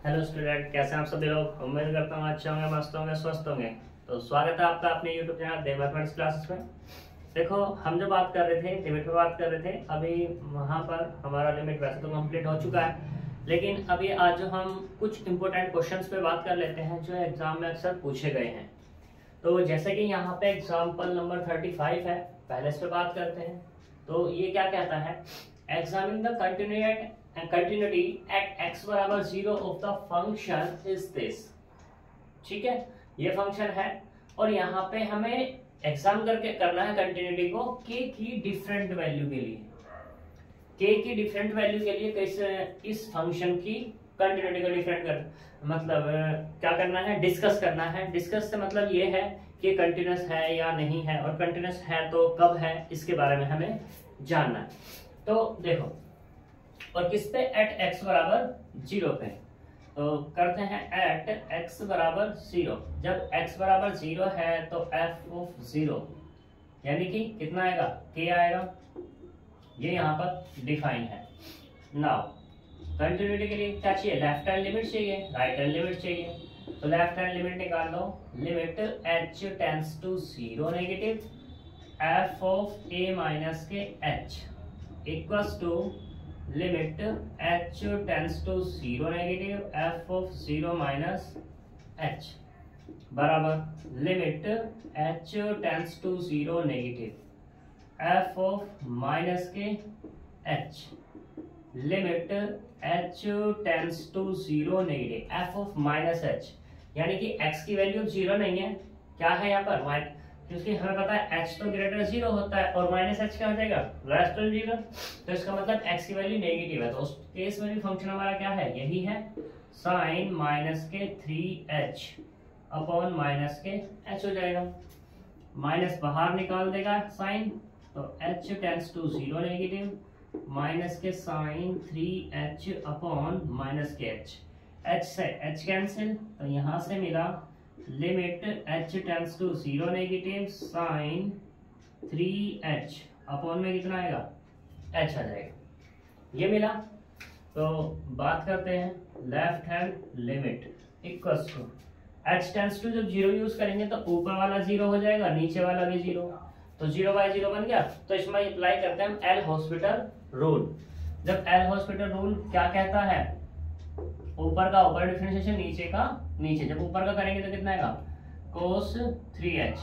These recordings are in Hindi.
हेलो स्टूडेंट, कैसे हैं आप सभी लोग। उम्मीद करता हूँ अच्छे होंगे, मस्त होंगे, स्वस्थ होंगे। तो स्वागत है आपका अपने यूट्यूब चैनल देव मैथमेटिक्स क्लासेस में। देखो, हम जो बात कर रहे थे लिमिट पे बात कर रहे थे, अभी वहाँ पर हमारा लिमिट वैसे तो कंप्लीट हो चुका है, लेकिन अभी आज जो हम कुछ इंपॉर्टेंट क्वेश्चंस पे बात कर लेते हैं जो एग्जाम में अक्सर पूछे गए हैं। तो जैसे कि यहाँ पे एग्जाम्पल नंबर 35 है, पहले इस पे बात करते हैं। तो ये क्या कहता है, examine the continuity at x बराबर 0 of the function is this. ठीक है, ये फंक्शन है और यहाँ पे हमें एग्जाम करके करना है कंटिन्यूटी को k की डिफरेंट वैल्यू के लिए। k की डिफरेंट वैल्यू के लिए कैसे इस फंक्शन की कंटिन्यूटी को डिफरेंट कर मतलब क्या करना है, डिस्कस करना है। डिस्कस से मतलब ये है कि कंटिन्यूस है या नहीं है, और कंटिन्यूस है तो कब है, इसके बारे में हमें जानना है। तो देखो, और किस पे, एट x बराबर 0 पे। तो करते हैं एट x बराबर 0। जब x बराबर 0 है तो f ऑफ 0 यानी कि कितना आएगा, k आएगा। ये यहाँ पर डिफाइन है। नाउ कंटिन्यूटी के लिए क्या चाहिए, लेफ्ट हैंड लिमिट चाहिए, राइट हैंड लिमिट चाहिए। तो लेफ्ट हैंड लिमिट निकाल लो। Limit h tends to 0 negative f of a minus के h equals to limit h tends to 0 negative f of 0 minus h बराबर limit h tends to 0 negative f of minus के h limit h tends to 0 negative f of minus h, यानी कि x की वैल्यू 0 नहीं है, क्या है यहाँ पर, क्योंकि हमें पता है h तो ग्रेटर 0 होता है और माइनस h क्या हो जाएगा, लेस देन 0। तो इसका मतलब x की वैल्यू नेगेटिव है, तो उस केस में भी फंक्शन हमारा क्या है, यही है, साइन माइनस के 3h अपॉन माइनस के h हो जाएगा। माइनस बाहर निकाल देगा साइन, तो h tends to 0 negative minus के साइन 3h अपॉन माइनस के h, h से h कैंसिल, तो यहाँ से मिला limit h tends to 0 negative sign 3h upon में कितना आएगा, h आ जाएगा, ये मिला। तो बात करते हैं left hand limit equals to h tends to, जब 0 यूज करेंगे तो ऊपर वाला 0 हो जाएगा, नीचे वाला भी 0, तो 0/0 बन गया। तो इसमें अप्लाई करते हैं एल हॉस्पिटल रूल। जब एल हॉस्पिटल रूल क्या कहता है, ऊपर का ऊपर डिफरेंशिएशन, नीचे का नीचे। जब ऊपर का करेंगे तो कितना आएगा, cos 3h,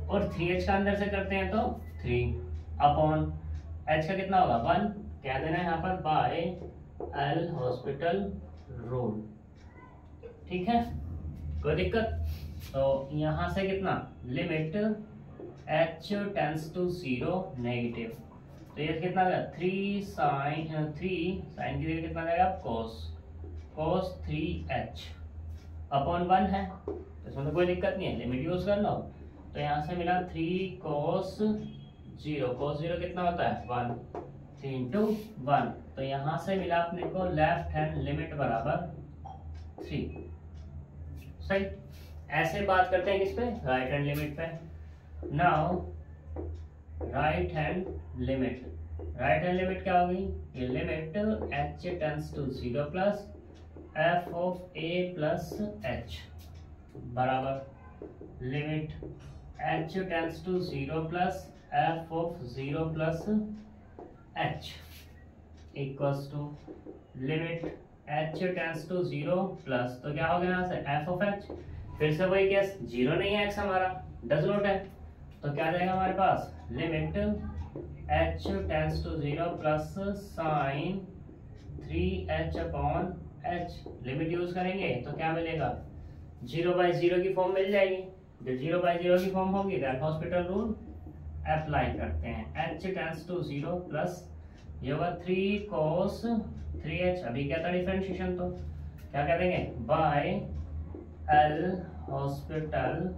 और 3h का अंदर से करते हैं तो 3 अपॉन h का कितना होगा 1, कह देना है यहाँ पर बाय एल हॉस्पिटल रूल। ठीक है, कोई दिक्कत। तो यहाँ से कितना, limit h tends to 0 negative, तो ये कितना आ गया 3 साइन की जगह कितना आएगा cos 3h अपॉन 1 है, तो इसमें तो कोई दिक्कत नहीं है, लिमिट यूज कर लो। तो यहाँ से मिला 3 cos 0 कितना होता है 1, 3 इंटू 1, तो यहाँ से मिला अपने को लेफ्ट हैंड लिमिट बराबर 3। सही, ऐसे बात करते हैं किस पे, राइट हैंड लिमिट पे। Now right hand limit, right hand limit क्या होगी, ये limit h tends to 0 plus f of a plus h बराबर limit h tends to 0 plus f of 0 plus h equals to limit h tends to 0 plus, तो क्या हो गया यहाँ से f ऑफ h, फिर से वही केस, 0 नहीं है x हमारा, डज नॉट है, तो क्या जाएगा हमारे पास, limit h tends to 0 plus sine 3h upon h, limit use करेंगे तो क्या मिलेगा, 0/0 की फॉर्म मिल जाएगी। जब 0/0 की फॉर्म होगी तो हॉस्पिटल रूल अप्लाई करते हैं, h टेंड्स टू 0 प्लस ये होगा 3 cos 3h, अभी क्या था डिफरेंशिएशन, तो क्या कह देंगे बाय एल हॉस्पिटल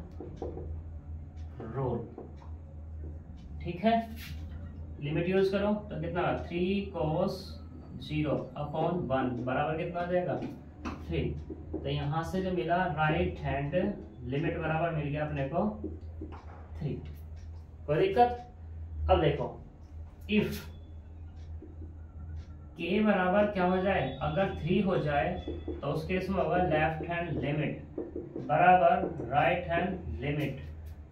रूल। ठीक है, लिमिट यूज करो तो कितना 3 cos 0 अपॉन 1 बराबर कितना आ जाएगा 3, तो यहाँ से जो मिला राइट हैंड लिमिट बराबर मिल गया अपने को 3। कोई दिक्कत। अब देखो, इफ k बराबर क्या हो जाए, अगर 3 हो जाए तो उस केस में होगा लेफ्ट हैंड लिमिट बराबर राइट हैंड लिमिट,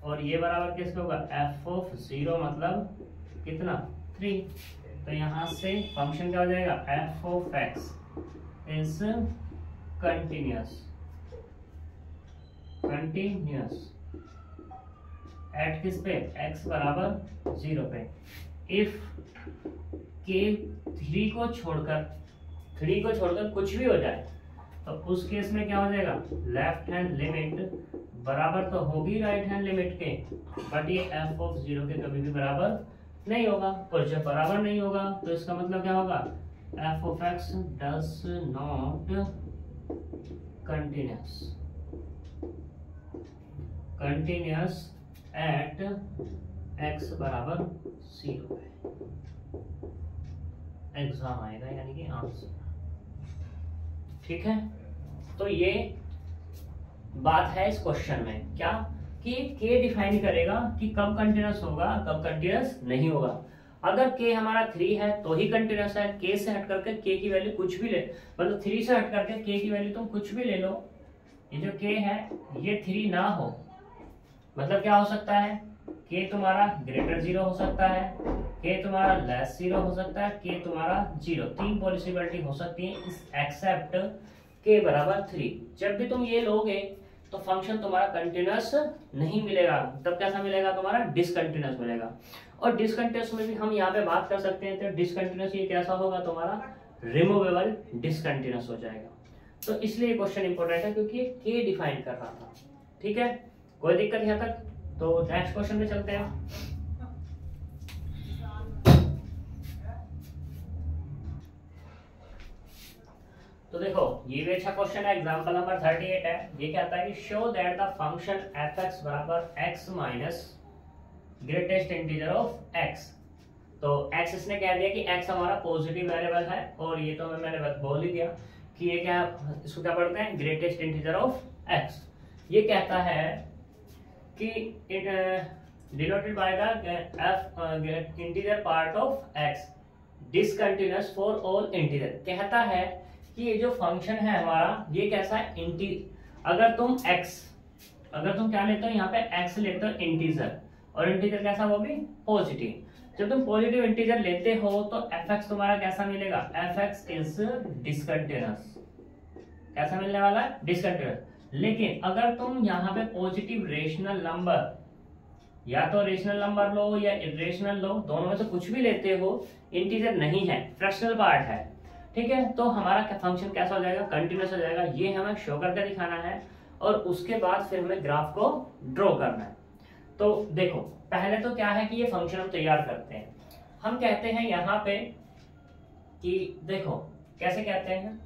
और ये बराबर किसका होगा, f ऑफ 0 मतलब कितना 3। तो यहाँ से फंक्शन क्या हो जाएगा, f of x is continuous at किस पे, x बराबर 0 पे। इफ k 3 को छोड़कर कुछ भी हो जाए तो उस केस में क्या हो जाएगा, लेफ्ट हैंड लिमिट बराबर तो होगी राइट हैंड लिमिट के, बट ये f ऑफ 0 के कभी भी बराबर नहीं होगा, और जब बराबर नहीं होगा तो इसका मतलब क्या होगा, f of x does not continuous eight x बराबर 0 पे। एग्जाम आएगा यानी कि आंसर, ठीक है। तो ये बात है इस क्वेश्चन में, क्या कि k डिफाइन करेगा कि कब कंटिन्यूअस होगा कब कंटिन्यूअस नहीं होगा। अगर k हमारा 3 है तो ही कंटिन्यूअस है, k से हट करके k की वैल्यू कुछ भी ले, मतलब 3 से हट करके k की वैल्यू तुम कुछ भी ले लो, ये जो k है ये 3 ना हो, मतलब क्या हो सकता है, k तुम्हारा ग्रेटर 0 हो सकता है, k तुम्हारा लेस 0 हो सकता है, k तुम्हारा 0, 3 पॉसिबिलिटी हो सकती है इस एक्सेप्ट k बराबर 3। जब भी तुम ये लोगे तो फंक्शन तुम्हारा कंटिन्यूअस नहीं मिलेगा, तब कैसा मिलेगा, तुम्हारा डिसकंटिन्यूअस मिलेगा। और डिसकंटिन्यूअस में भी हम यहाँ पे बात कर सकते हैं, तो डिसकंटिन्यूअस ये कैसा होगा, तुम्हारा रिमूवेबल डिसकंटिन्यूअस हो जाएगा। तो इसलिए क्वेश्चन इंपॉर्टेंट है क्योंकि k डिफाइन कर रहा था, ठीक है। कोई दिक्कत यहाँ तक, तो नेक्स्ट क्वेश्चन में चलते हैं। तो देखो ये भी अच्छा क्वेश्चन है, एग्जांपल नंबर 38 है। ये कहता है कि show that the function f(x) बराबर x minus greatest integer of x। तो x इसने कह दिया कि x हमारा पॉजिटिव वेरिएबल है, और ये तो मैंने बोल ही दिया कि ये क्या, इसको क्या पढ़ते हैं, ग्रेटेस्ट इंटीजर ऑफ x। ये कहता है कि denoted by the integer part of x discontinuous for all integer. कहता है कि ये जो फंक्शन है हमारा ये कैसा है, अगर तुम क्या लेते हो, यहाँ पे x लेते हो इंटीजर, और इंटीजर कैसा, वो भी पॉजिटिव। जब तुम पॉजिटिव इंटीजर लेते हो तो f(x) तुम्हारा कैसा मिलेगा, f(x) इज डिसकंटिन्यूअस, कैसा मिलने वाला है, डिसकंटिन्यूअस। लेकिन अगर तुम यहाँ पे पॉजिटिव रेशनल नंबर, या तो रेशनल नंबर लो या इरेशनल लो, दोनों में से कुछ भी लेते हो, इंटीजर नहीं है, फ्रैक्शनल पार्ट है, ठीक है, तो हमारा फंक्शन कैसा हो जाएगा, कंटिन्यूअस हो जाएगा। ये हमें शो करके दिखाना है, और उसके बाद फिर हमें ग्राफ को ड्रॉ करना है। तो देखो पहले तो क्या है कि ये फंक्शन हम तैयार करते हैं। हम कहते हैं यहाँ पे कि देखो कैसे कहते हैं,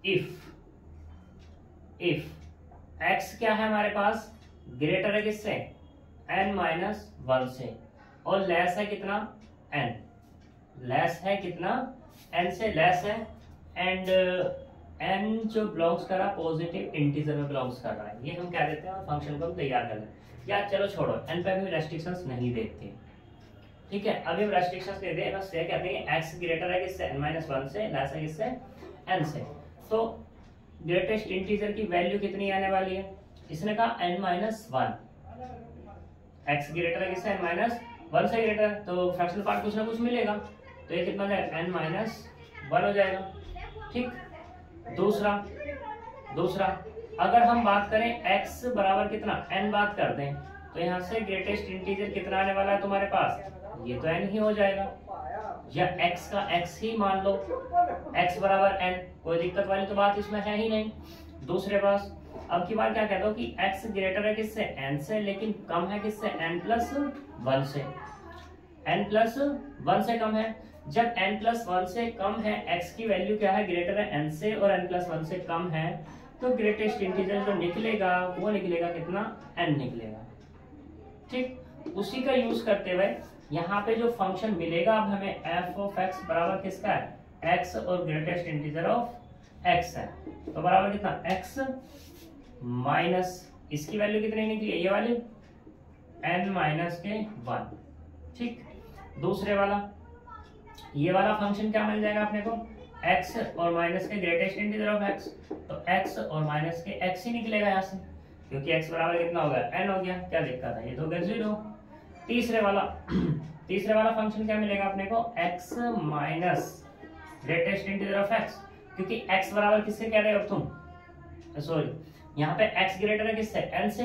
इफ x क्या है हमारे पास, ग्रेटर है किससे, n-1 से, और लेस है कितना, n, लेस है कितना, n से लेस है, एंड n जो बिलोंग्स कर रहा है पॉजिटिव इंटीजर में बिलोंग्स कर रहा है, ये हम क्या देते हैं, फंक्शन को हम तैयार कर लें। या चलो छोड़ो, n पे भी रेस्ट्रिक्शंस नहीं देखते, ठीक है। अभी हम रेस्ट्रिक्शंस दे दें, बस ये कहते हैं x ग्रेटर है किससे, n-1 से, लेस है किससे, n से। तो ग्रेटेस्ट इंटीजर की वैल्यू कितनी आने वाली है, इसने कहा n-1, x ग्रेटर है किससे, n-1 से ग्रेटर है, तो फ्रैक्शनल पार्ट कुछ ना कुछ मिलेगा, तो ये कितना जाएगा, n-1 हो जाएगा, ठीक। दूसरा अगर हम बात करें x बराबर कितना, n बात कर दें, तो यहाँ से ग्रेटेस्ट इंटीजर कितना आने वाला है तुम्हारे पास, ये तो n ही हो जाएगा, या x का x ही मान लो, x बराबर n, कोई दिक्कत वाली तो बात इसमें है ही नहीं। दूसरे पास अब की बार क्या कहता हूँ कि x ग्रेटर है किससे, n से, लेकिन कम है किससे, n+1 से, n+1 से कम है। जब n+1 से कम है, x की वैल्यू क्या है, ग्रेटर है n से और n+1 से कम है, तो ग्रेटेस्ट इंटीजर जो निकलेगा वो निकलेगा कितना, n निकलेगा, ठीक। उसी का यूज करते हुए यहाँ पे जो फंक्शन मिलेगा अब हमें f(x) बराबर किसका है, x और ग्रेटेस्ट इंटीजर ऑफ x है, तो बराबर कितना, x माइनस इसकी वैल्यू कितनी निकली है, ये वाली n-1, ठीक। दूसरे वाला ये वाला फंक्शन क्या मिल जाएगा अपने को, x और माइनस के ग्रेटेस्ट इंटीजर ऑफ x, तो x और माइनस के x ही निकलेगा यहाँ से, क्योंकि x बराबर कितना हो गया, n हो गया, क्या दिक्कत है, ये तो हो गया 0। तीसरे वाला फंक्शन क्या मिलेगा अपने को, x minus greatest integer of x, क्योंकि x बराबर किससे कह रहे हो तुम, सॉरी यहाँ पे x ग्रेटर है किससे, n से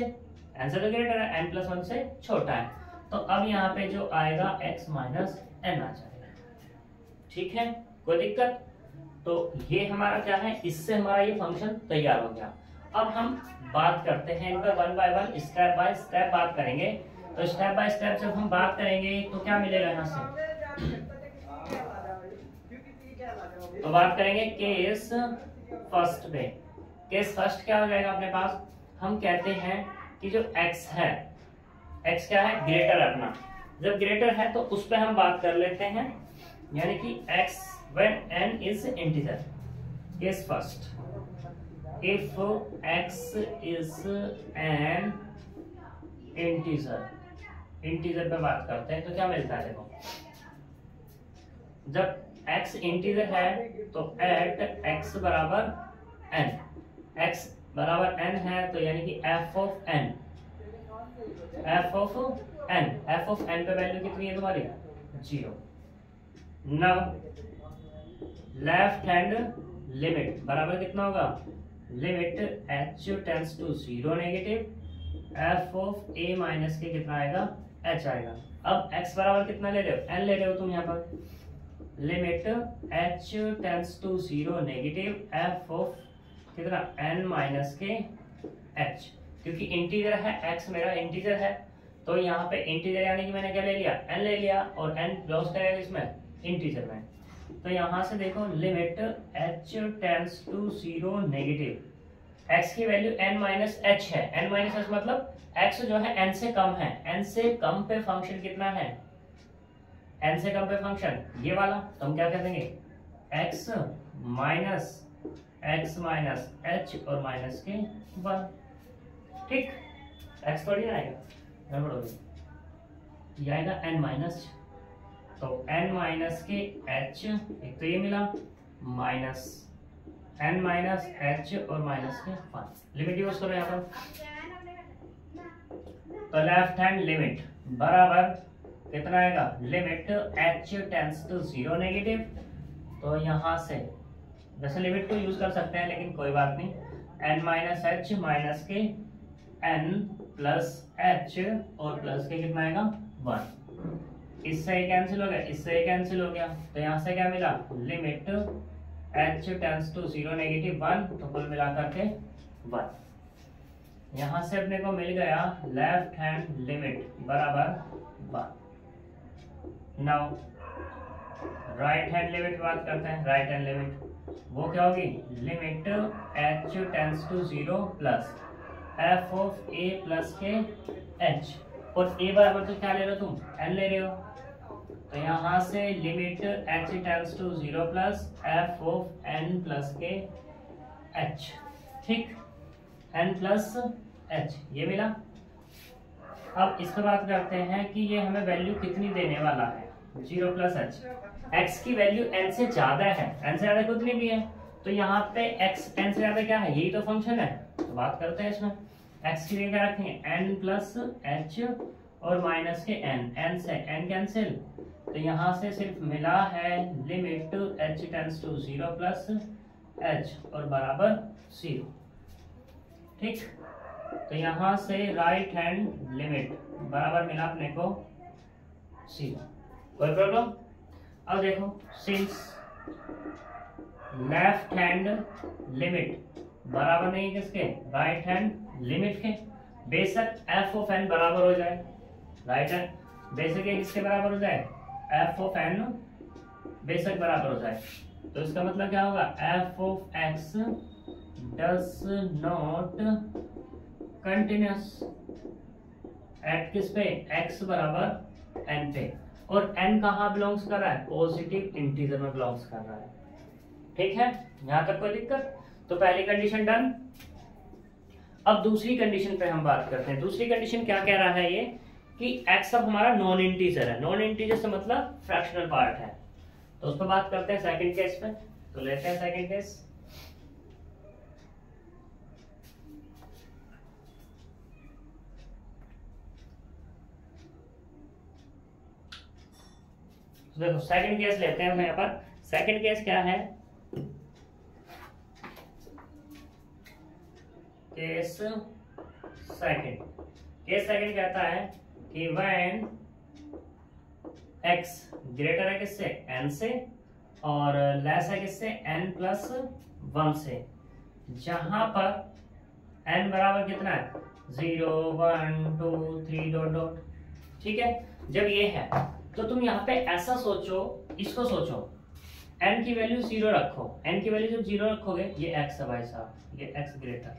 तो ग्रेटर है, n+1 से छोटा है, तो अब यहाँ पे जो आएगा x माइनस n आ जाएगा। ठीक है, कोई दिक्कत। तो ये हमारा क्या है, इससे हमारा ये फंक्शन तैयार हो गया। अब हम बात करते हैं इन पर one by one, step by step बात करेंगे। तो स्टेप बाय स्टेप जब हम बात करेंगे तो क्या मिलेगा यहाँ से, तो बात करेंगे केस फर्स्ट पे। केस फर्स्ट क्या हो जाएगा अपने पास, हम कहते हैं कि जो x है, x क्या है, ग्रेटर अपना, जब ग्रेटर है तो उस पर हम बात कर लेते हैं, यानी कि x when n is integer। Case first, if x is an integer पे बात करते हैं तो क्या मिलता है, देखो जब x इंटीजर है तो एट x बराबर n, x बराबर n है तो यानी कि f ऑफ n पे वैल्यू कितनी है तुम्हारी, 0। नाउ लेफ्ट हैंड लिमिट बराबर कितना होगा, limit h tends to 0 negative, f of a minus के कितना आएगा, h आएगा। अब x बराबर कितना ले रहे हो, n ले रहे हो तुम यहाँ पर, limit h tends to 0 negative, f of कितना, n माइनस के h, क्योंकि इंटीजर है, x मेरा इंटीजर है, तो यहाँ पे इंटीजर यानी कि मैंने क्या ले लिया, n ले लिया, और n बिलोंग्स करेगा इसमें, इंटीजर में। तो यहाँ से देखो limit h tends to 0 negative, x की वैल्यू n माइनस h है, n माइनस h मतलब x जो है n से कम है, n से कम पे फंक्शन कितना है, n से कम पे फंक्शन ये वाला, तो हम क्या कर देंगे, x माइनस h और माइनस के 1। ठीक, x थोड़ी ना आएगा, गड़बड़ होगी, ये आएगा n माइनस, तो n माइनस के h, एक तो ये मिला, माइनस n माइनस h और माइनस के 1। लिमिट यूज करो यहाँ पर, तो लेफ्ट हैंड लिमिट बराबर कितना आएगा, limit h tends to 0 negative, तो यहाँ से वैसे लिमिट को यूज कर सकते हैं लेकिन कोई बात नहीं, n माइनस h माइनस के n प्लस h और प्लस के कितना आएगा, 1। इससे ये कैंसिल हो गया, इससे ये कैंसिल हो गया, तो यहाँ से क्या मिला, limit h tends to 0 negative 1, तो कुल मिलाकर के 1। यहाँ से अपने को मिल गया लेफ्ट हैंड लिमिट बराबर 1। नाउ राइट हैंड लिमिट बात करते हैं, राइट हैंड लिमिट वो क्या होगी, limit h tends to 0 plus f of a plus के h, और a बराबर तो क्या ले रहे हो तुम, n ले रहे हो, तो यहाँ से limit h tends to 0 plus f of n plus के h। ठीक, n प्लस h ये मिला। अब इस पर बात करते हैं कि ये हमें वैल्यू कितनी देने वाला है, 0 प्लस h, x की वैल्यू n से ज्यादा है, n से ज्यादा कितनी भी है, तो यहाँ पे x n से ज्यादा क्या है, यही तो फंक्शन है, तो बात करते हैं इसमें, x की क्या रखेंगे, n प्लस h और माइनस के n से n कैंसिल, तो यहाँ से सिर्फ मिला है limit h tends to 0 plus h और बराबर 0। ठीक, तो यहाँ से राइट हैंड लिमिट बराबर मिला अपने को 0। कोई प्रॉब्लम। अब देखो सिंस लेफ्ट हैंड लिमिट बराबर नहीं किसके, राइट हैंड लिमिट के, बेशक f ऑफ n बराबर हो जाए, राइट हैंड बेशक किसके बराबर हो जाए, f ऑफ n बेशक बराबर हो जाए, तो इसका मतलब क्या होगा, f of x does not continuous at किस पे, x बराबर n पे, और n कहाँ बिलोंग्स कर रहा है, पॉजिटिव इंटीजर में बिलोंग्स कर रहा है। ठीक है, यहाँ तक कोई दिक्कत। तो पहली कंडीशन डन। अब दूसरी कंडीशन पे हम बात करते हैं। दूसरी कंडीशन क्या कह रहा है ये, कि x अब हमारा नॉन इंटीजर है। नॉन इंटीजर से मतलब फ्रैक्शनल पार्ट है। तो उस पर बात करते हैं सेकंड केस पे। तो लेते हैं सेकंड केस। तो देखो सेकंड केस लेते हैं हम यहाँ पर। सेकंड केस क्या है? केस सेकंड कहता है कि व्हेन x ग्रेटर है किससे? n से, और लेस है किससे? n+1 से, जहां पर n बराबर कितना है? 0 1 2 3 डॉट डॉट। ठीक है, जब ये है तो तुम यहाँ पे ऐसा सोचो, इसको सोचो, n की वैल्यू 0 रखो। n की वैल्यू जब 0 रखोगे, ये x है भाई साहब, ये x ग्रेटर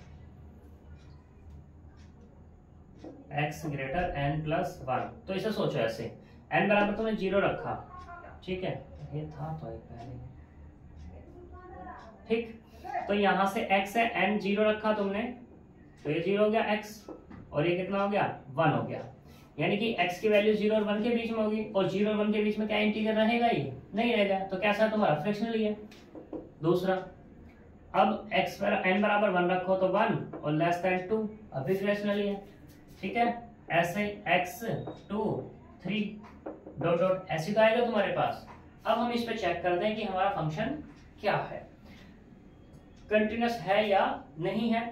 n+1। तो इसे सोचो ऐसे, n बराबर तुमने 0 रखा, ठीक है, ये था तो एक पहले, ठीक। तो यहां से x है, n 0 रखा तुमने, तो ये 0 हो गया x, और ये कितना हो गया? 1 हो गया। यानी कि x की वैल्यू 0 और 1 के बीच में होगी, और 0 और 1 के बीच में क्या इंटीजर रहेगा? ही नहीं रहेगा। तो कैसा है तुम्हारा? फ्रैक्शनल है। दूसरा, अब x पर n बराबर 1 रखो तो 1, और लेस देन 2, अभी फ्रैक्शनल है। ठीक है, ऐसे x 2 3 डॉट डॉट ऐसे तो आएगा तुम्हारे पास। अब हम इस पे चेक करते हैं कि हमारा फंक्शन क्या है, कंटिन्यूअस है या नहीं है,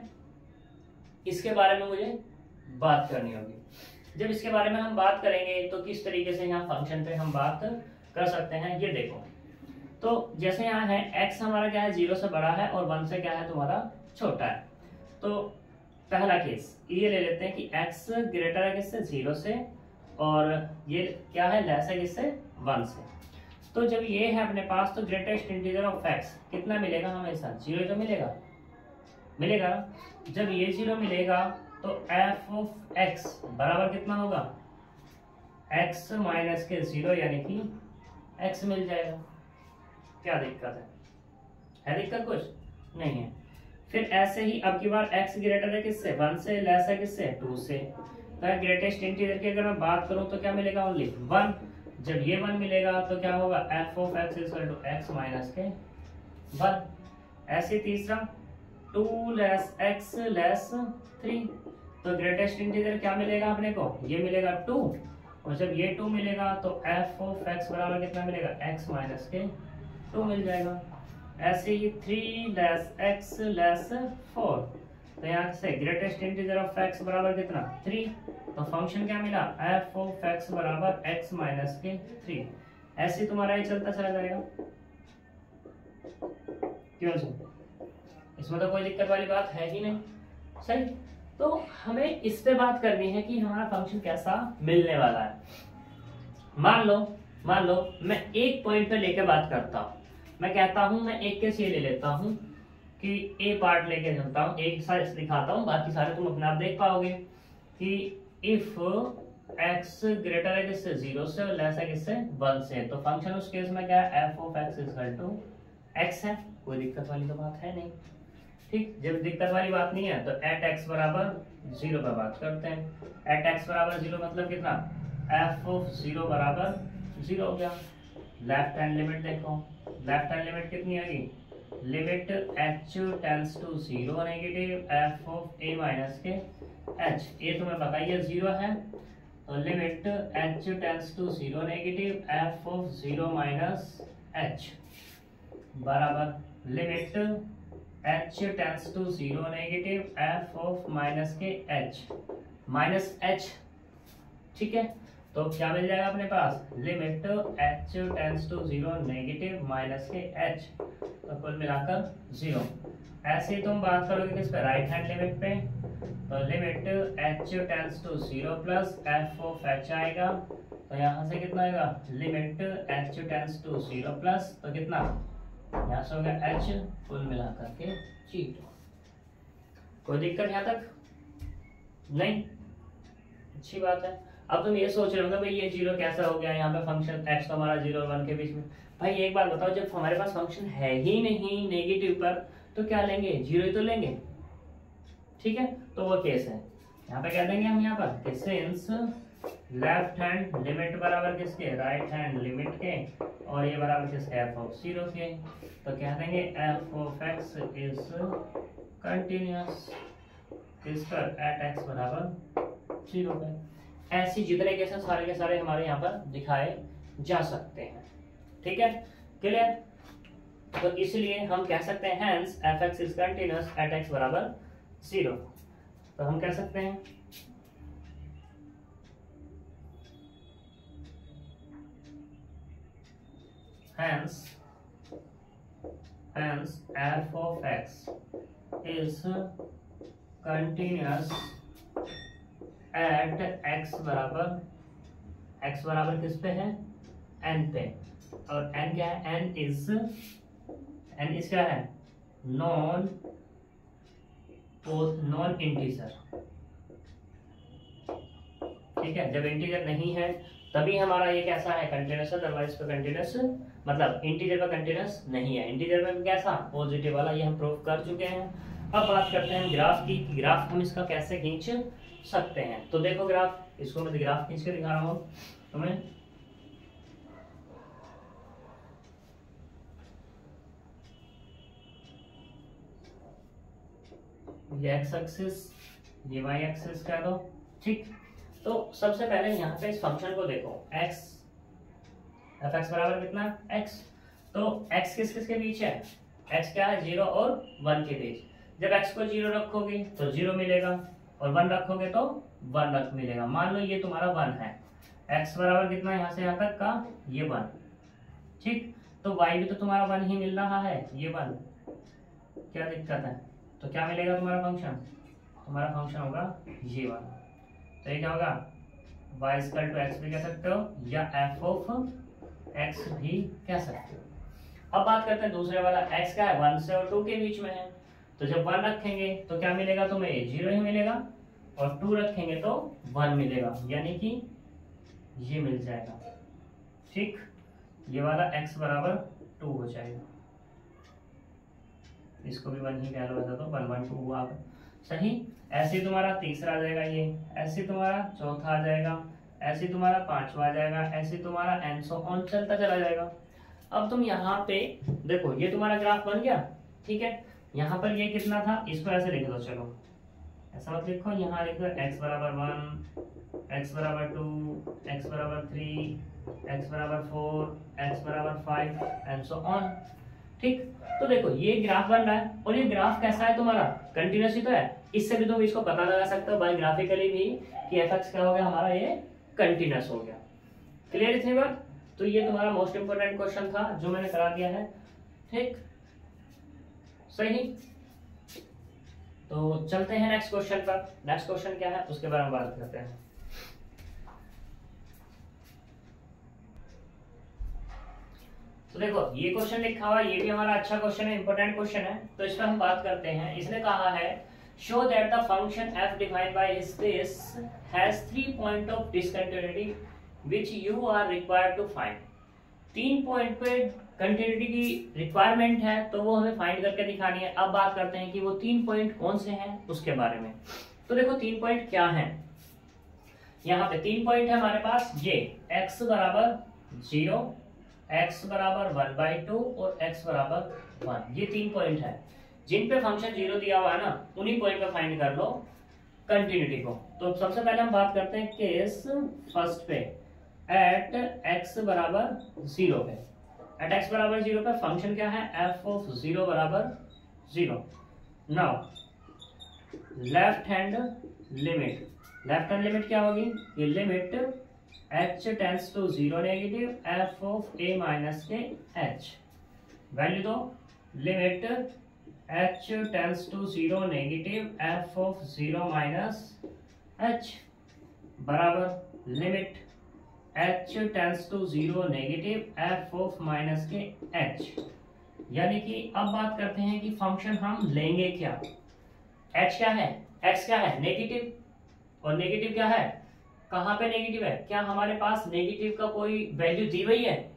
इसके बारे में मुझे बात करनी होगी। जब इसके बारे में हम बात करेंगे तो किस तरीके से यहाँ फंक्शन पे हम बात कर सकते हैं, ये देखो। तो जैसे यहाँ है x हमारा क्या है? 0 से बड़ा है, और 1 से क्या है? तुम्हारा छोटा है। तो पहला केस ये ले लेते हैं कि x ग्रेटर है किससे? 0 से, और ये क्या है? लेस है किससे? 1 से। तो जब ये है अपने पास, तो ग्रेटेस्ट इंटीजर ऑफ x कितना मिलेगा हमेशा? 0 तो मिलेगा। जब ये 0 मिलेगा तो f ऑफ x बराबर कितना होगा? x माइनस के 0, यानी कि x मिल जाएगा। क्या दिक्कत है दिक्कत? कुछ नहीं है। फिर ऐसे ही अब की बार x ग्रेटर है किससे? 1 से, लेस है किससे? 2 से। तो ग्रेटेस्ट इंटीजर की अगर मैं बात करूं तो क्या मिलेगा? ओनली 1। जब ये 1 मिलेगा तो क्या होगा? f of x equal to x minus के 1। ऐसे तीसरा, 2 लेस x लेस 3, तो ग्रेटेस्ट इंटीजर क्या मिलेगा अपने को? ये मिलेगा 2, और जब ये 2 मिलेगा तो f ऑफ x बराबर कितना मिलेगा? x माइनस के 2 मिल जाएगा। ऐसे ही 3 लेस x लेस 4, तो यहाँ से ग्रेटेस्ट इंटीजर ऑफ x बराबर कितना? 3। तो फंक्शन क्या मिला? f ऑफ x बराबर x माइनस के 3। ऐसे तुम्हारा ये चलता चला जाएगा। क्यों जी? इसमें तो कोई दिक्कत वाली बात है ही नहीं, सही। तो हमें इस पे बात करनी है कि हमारा फंक्शन कैसा मिलने वाला है। मान लो मैं एक पॉइंट पे लेके बात करता हूँ। मैं कहता हूँ, मैं एक केस ये ले लेता हूँ कि ए पार्ट लेके चलता हूँ, एक सारे दिखाता हूँ, बाकी सारे तुम अपने आप देख पाओगे कि इफ x ग्रेटर है किससे? 0 से, और लेस है किससे? 1 से। तो फंक्शन उस केस में क्या है? f of x equal to x है। कोई दिक्कत वाली तो बात है नहीं, ठीक। जब दिक्कत वाली बात नहीं है तो एट x बराबर 0 पर बात करते हैं। एट x बराबर 0 मतलब कितना? f ऑफ 0 बराबर 0 हो गया। लेफ्ट हैंड लिमिट देखो, लेफ्ट हैंड लिमिट कितनी आएगी? Limit h tends to 0 negative f of a minus के h। ये तुम्हें पता ही है 0 है, तो limit h tends to 0 negative f of 0 minus h बराबर limit h tends to 0 negative f of minus के h माइनस h। ठीक है, तो क्या मिल जाएगा अपने पास? Limit h tends to 0 negative minus के h, तो कुल मिलाकर 0। ऐसे ही तुम बात करोगे किस पे? राइट हैंड लिमिट पे, तो limit h tends to 0 plus f of h आएगा, तो यहाँ से कितना आएगा? Limit h tends to 0 plus, तो कितना? यहाँ से हो गया h, कुल मिलाकर के 0। कोई दिक्कत यहाँ तक नहीं? अच्छी बात है। अब तुम ये सोच रहे होगे भाई ये 0 कैसा हो गया? यहाँ पे फंक्शन x तो हमारा 0 और 1 के बीच में। भाई एक बात बताओ, जब हमारे पास फंक्शन है ही नहीं नेगेटिव पर, तो क्या लेंगे? 0 ही तो लेंगे, ठीक है। तो वो केस है, यहाँ पे क्या देंगे हम? यहाँ पर सिंस लेफ्ट हैंड लिमिट बराबर किसके, राइट हैंड लिमिट के, और ये बराबर किसके, एफ ऑफ 0 के। तो कह देंगे F of x is continuous किस पर, एट एक्स बराबर 0 पे। ऐसी जितने केसेस सारे के सारे हमारे यहाँ पर दिखाए जा सकते हैं। ठीक है, क्लियर। तो इसलिए हम कह सकते हैं hence F x is continuous at x बराबर 0। तो हम कह सकते हैं hence f of x is continuous at x बराबर किस पे है, n पे। और n क्या है, n इज क्या है, नॉन इंटीजर। ठीक है, जब इंटीजर नहीं है तभी हमारा ये कैसा है, कंटिन्यूअस, अदरवाइज पे कंटिन्यूअस, मतलब इंटीजर पे कंटिन्यूअस नहीं है। इंटीजर पे कैसा, पॉजिटिव वाला, ये हम प्रूव कर चुके हैं। अब बात करते हैं ग्राफ की, ग्राफ हम इसका कैसे खींच सकते हैं। तो देखो ग्राफ, इसको मैं ग्राफ खींच के दिखा रहा हूँ तुम्हें। ये एक्स एक्सिस, ये वाई एक्सिस कह दो। ठीक, तो सबसे पहले यहाँ पे इस फंक्शन को देखो, x एफ एक्स बराबर कितना, x। तो x किस किस के बीच है, x क्या है, 0 और 1 के बीच। जब x को 0 रखोगे तो 0 मिलेगा, और 1 रखोगे तो 1 मिलेगा। मान लो ये तुम्हारा 1 है, x बराबर कितना, यहाँ से यहाँ तक का ये 1। ठीक, तो y भी तो तुम्हारा 1 ही मिल रहा है, ये 1, क्या दिक्कत है। तो क्या मिलेगा तुम्हारा फंक्शन, तुम्हारा फंक्शन होगा ये 1। तो ये क्या होगा, y इक्वल टू एक्स भी कह सकते हो, या f ऑफ x भी कह सकते हो। अब बात करते हैं दूसरे वाला, x क्या है, 1 से और 2 के बीच में है। तो जब 1 रखेंगे तो क्या मिलेगा तुम्हें, 0 ही मिलेगा, और 2 रखेंगे तो 1 मिलेगा, यानी कि ये मिल जाएगा। ठीक, ये वाला x बराबर 2 हो जाएगा। इसको भी 1 ही कह लो, तो 1 1 2 हुआ सही। ऐसे तुम्हारा तीसरा आ जाएगा, ये ऐसे तुम्हारा चौथा आ जाएगा, ऐसे तुम्हारा पांचवा आ जाएगा, ऐसे तुम्हारा एंड सो ऑन चलता चला जाएगा। अब तुम यहाँ पे देखो, ये तुम्हारा ग्राफ बन गया। ठीक है, यहाँ पर ये कितना था, इसको ऐसे लिख दो। चलो ऐसा मत लिखो, यहाँ लिख दो x बराबर 1, x बराबर 2, x बराबर 3, x बराबर 4, x बराबर 5 एंड सो ऑन। ठीक, तो देखो ये ग्राफ बन रहा है, और ये ग्राफ कैसा है तुम्हारा, कंटिन्यूअस ही तो है। इससे भी तुम इसको पता लगा सकते हो बाय ग्राफिकली भी कि एफ एक्स क्या हो गया हमारा, ये कंटिन्यूअस हो गया। क्लियर इतनी बात। तो ये तुम्हारा मोस्ट इंपोर्टेंट क्वेश्चन था जो मैंने करा दिया है। ठीक, सही। तो चलते हैं नेक्स्ट क्वेश्चन पर। नेक्स्ट क्वेश्चन क्या है उसके बारे में बात करते हैं। तो देखो ये क्वेश्चन लिखा हुआ, ये भी हमारा अच्छा क्वेश्चन है, इंपोर्टेंट क्वेश्चन है। तो इस पर हम बात करते हैं। इसने कहा है show that the function f defined by space has 3 point of discontinuity which you are required to find. 3 point पे कंटिन्यूटी की रिक्वायरमेंट है, तो वो हमें फाइंड करके दिखानी है। अब बात करते हैं कि वो 3 पॉइंट कौन से हैं उसके बारे में। तो देखो 3 पॉइंट क्या हैं। यहाँ पे 3 पॉइंट है हमारे पास, ये x बराबर 0, x बराबर 1/2 और x बराबर 1। ये 3 पॉइंट है जिन पे फंक्शन 0 दिया हुआ है ना, उन्हीं पॉइंट पे फाइंड कर लो कंटिन्यूटी को। तो सबसे पहले हम बात करते हैं केस फर्स्ट पे, एट x बराबर 0 पे। एट x बराबर 0 पे फंक्शन क्या है, f ऑफ 0 बराबर 0। Now left hand limit, left hand limit क्या होगी, ये limit h tends to 0 negative f of a minus के h। वैल्यू दो, limit h tends to 0 negative f of 0 minus h बराबर limit h tends to 0 negative f of minus के h। यानी कि अब बात करते हैं कि फंक्शन हम लेंगे क्या। h क्या है, x क्या है, नेगेटिव, और नेगेटिव क्या है, कहाँ पे नेगेटिव है, क्या हमारे पास नेगेटिव का कोई वैल्यू दी हुई है।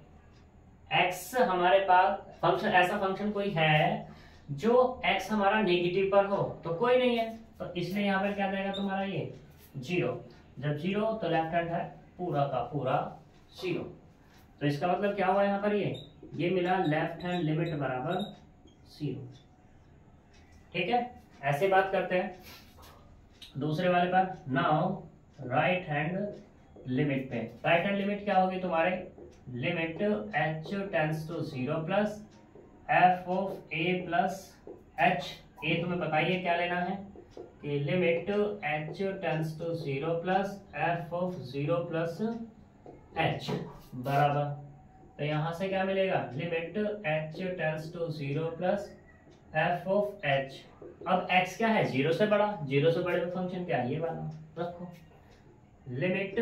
x हमारे पास फंक्शन, ऐसा फंक्शन कोई है जो x हमारा नेगेटिव पर हो, तो कोई नहीं है। तो इसलिए यहाँ पर क्या जाएगा तुम्हारा ये 0। जब 0 तो लेफ्ट हैंड है पूरा का पूरा 0। तो इसका मतलब क्या हुआ यहाँ पर, ये मिला लेफ्ट हैंड लिमिट बराबर 0। ठीक है, ऐसे बात करते हैं दूसरे वाले पर। नाउ राइट हैंड लिमिट पे, राइट हैंड लिमिट क्या होगी तुम्हारे, limit h tends to 0 plus f of a plus h। ए तुम्हें बताइए क्या लेना है कि limit h tends to 0 plus f of 0 plus h बराबर, तो यहां से क्या मिलेगा, limit h tends to 0 plus f of h। अब x क्या है, 0 से बड़ा, 0 से बड़े में फंक्शन क्या है, ये वाला रखो, limit